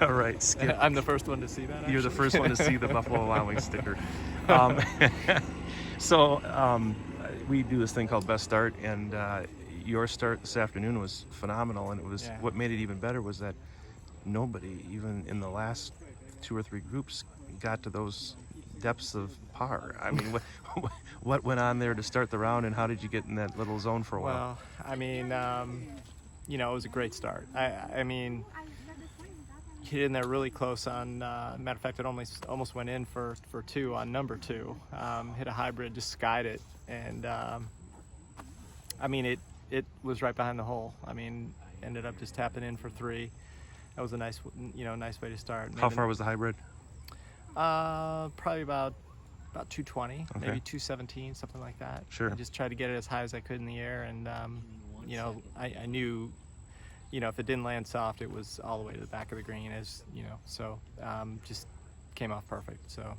All right, Skip. I'm the first one to see that. You're the Actually. first one to see the Buffalo Wild Wings sticker. Um, so we do this thing called Best Start, and your start this afternoon was phenomenal. And it was Yeah. what made it even better was that nobody, even in the last two or three groups, got to those depths of par. I mean, what went on there to start the round, and how did you get in that little zone for a while? Well, I mean, it was a great start. I mean, hit in there really close on. Matter of fact, it almost went in for two on number two. Hit a hybrid, just skied it, and I mean, it was right behind the hole. I mean, ended up just tapping in for three. That was a nice way to start. How far was the hybrid? Probably about 220, Okay. maybe 217, something like that. Sure. I just tried to get it as high as I could in the air, and I knew, if it didn't land soft, it was all the way to the back of the green, so just came off perfect. So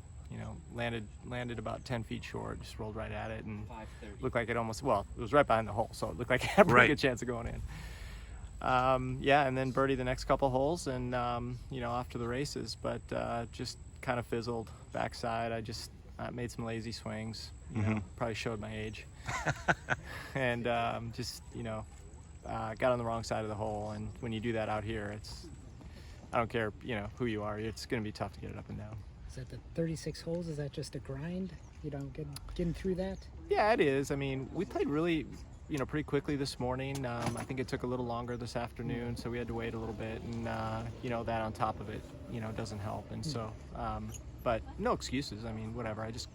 landed about 10 feet short, just rolled right at it, and looked like it was right behind the hole, so it looked like it had a pretty good chance of going in. And then birdie the next couple holes, and off to the races, but just kind of fizzled backside. I just made some lazy swings, probably showed my age, and got on the wrong side of the hole. And when you do that out here, I don't care who you are, it's going to be tough to get it up and down. Is that the 36 holes? Is that just a grind? Getting through that? Yeah, it is. I mean, we played really pretty quickly this morning. I think it took a little longer this afternoon, so we had to wait a little bit, and that on top of it doesn't help. And so but no excuses. I mean, whatever, I just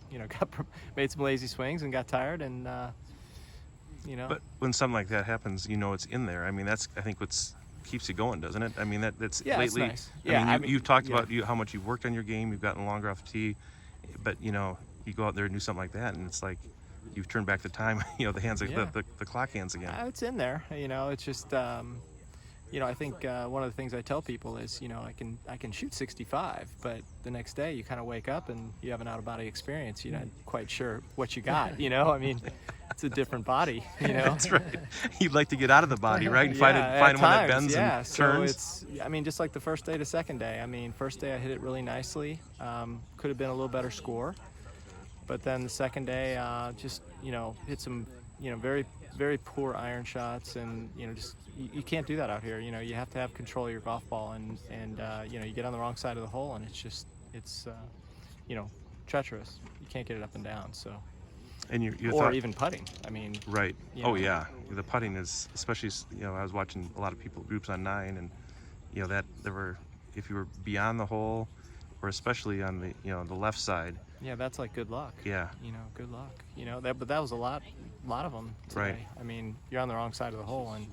made some lazy swings and got tired, and But when something like that happens, it's in there. I mean, that's, I think, what's keeps you going, doesn't it? I mean, that's yeah, lately. it's nice. I mean, you've talked about how much you've worked on your game. You've gotten longer off the tee, but you go out there and do something like that, and it's like you've turned back the time. The hands, the clock hands again. It's in there. It's just I think one of the things I tell people is I can shoot 65, but the next day you kind of wake up and you have an out-of-body experience. You're not quite sure what you got. I mean, it's a different body. That's right. You'd like to get out of the body, right? And find one that bends and so turns. just like the first day to second day. I mean, first day I hit it really nicely. Could have been a little better score. But then the second day, hit some, very, very poor iron shots, and you can't do that out here. You have to have control of your golf ball, and you get on the wrong side of the hole, and it's treacherous. You can't get it up and down. So. And even putting. I mean. Right. Oh yeah, the putting is, especially I was watching a lot of people groups on 9, and that if you were beyond the hole, or especially on the the left side. Yeah, that's like good luck. Yeah. Good luck. But that was a lot of them today. Right. I mean, you're on the wrong side of the hole, and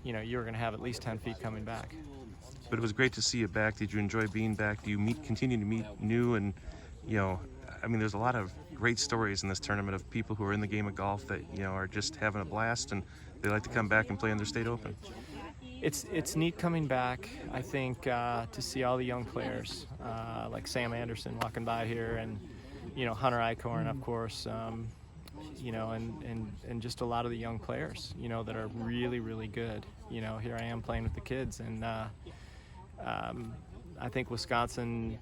you're going to have at least 10 feet coming back. But it was great to see you back. Did you enjoy being back? Do you continue to meet new and I mean, there's a lot of great stories in this tournament of people who are in the game of golf that are just having a blast, and they like to come back and play in their state open. It's neat coming back, I think, to see all the young players like Sam Anderson walking by here, and Hunter Eichhorn, of course, and just a lot of the young players that are really, really good. Here I am playing with the kids, and I think Wisconsin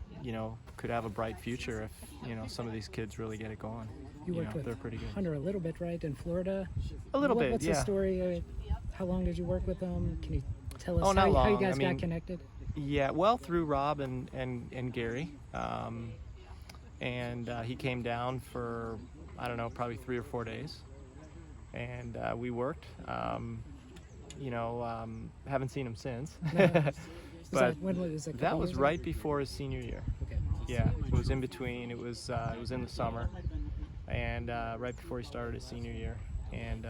could have a bright future if some of these kids really get it going. You worked with they're pretty good. Hunter a little bit, right, in Florida? A little bit, What's yeah. the story? How long did you work with them? Can you tell us not how you long. guys got connected? Yeah, well, through Rob and Gary, and he came down for, I don't know, probably 3 or 4 days, and we worked. Haven't seen him since. No. But when was it? that was right before his senior year. Okay. Yeah, it was in between. It was in the summer, and right before he started his senior year. And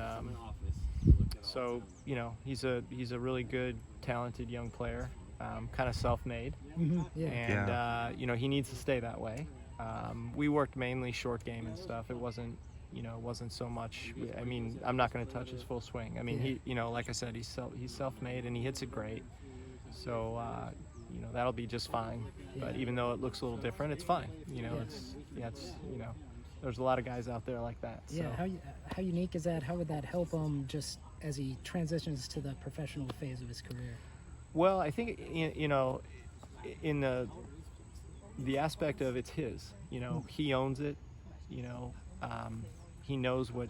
so he's a really good, talented young player, kind of self-made. Mm-hmm. Yeah. And he needs to stay that way. We worked mainly short game and stuff. It wasn't so much. I mean, I'm not going to touch his full swing. I mean, he like I said, he's self-made, and he hits it great. So that'll be just fine. But even though it looks a little different, it's fine. It's there's a lot of guys out there like that. So. Yeah. How unique is that? How would that help him just as he transitions to the professional phase of his career? Well, I think in the aspect of it's his, you know, he owns it, you know, he knows what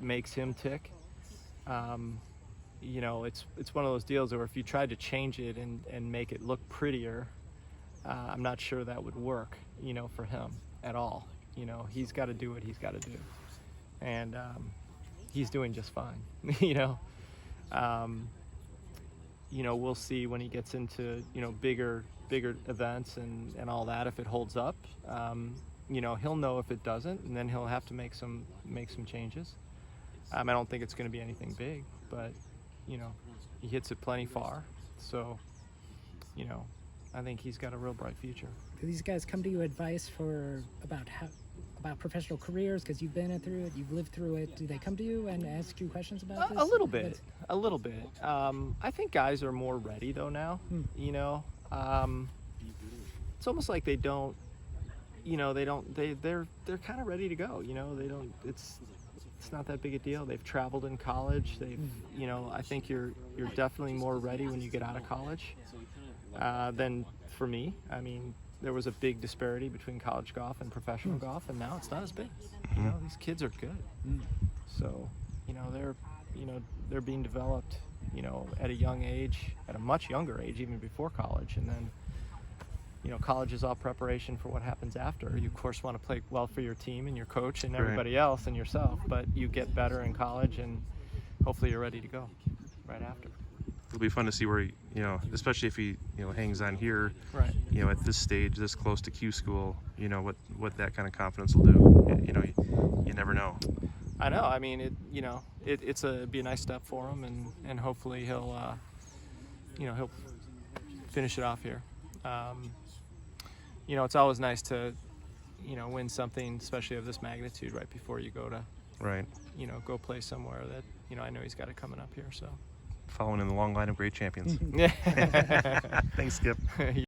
makes him tick. You know, it's one of those deals where if you tried to change it and make it look prettier, I'm not sure that would work, you know, for him at all. You know, he's got to do what he's got to do, and he's doing just fine. You know, we'll see when he gets into, you know, bigger events and all that, if it holds up. You know, he'll know if it doesn't, and then he'll have to make some changes. I don't think it's going to be anything big, but you know, he hits it plenty far, so you know, I think he's got a real bright future. Do these guys come to you advice about professional careers, because you've been through it, you've lived through it? Do they come to you and ask you questions about this? A little bit. I think guys are more ready though now. You know, it's almost like they don't. You know, they're kind of ready to go. You know, they don't. It's not that big a deal. They've traveled in college. You know, I think you're definitely more ready when you get out of college than for me. I mean, there was a big disparity between college golf and professional golf, and now it's not as big. You know, these kids are good. So, you know, they're being developed, you know, at a young age, at a much younger age, even before college. And then, you know, college is all preparation for what happens after. You, of course, want to play well for your team and your coach and everybody else and yourself, but you get better in college, and hopefully you're ready to go right after. It'll be fun to see where, you know, especially if he, you know, hangs on here, right, you know, at this stage, this close to Q school, you know, what that kind of confidence will do. You know, you never know. I know. I mean, it'd be a nice step for him, and hopefully he'll finish it off here. You know, it's always nice to, you know, win something, especially of this magnitude, right before you go to, you know, go play somewhere that, you know, I know he's got it coming up here. So, following in the long line of great champions. Yeah. Thanks, Skip.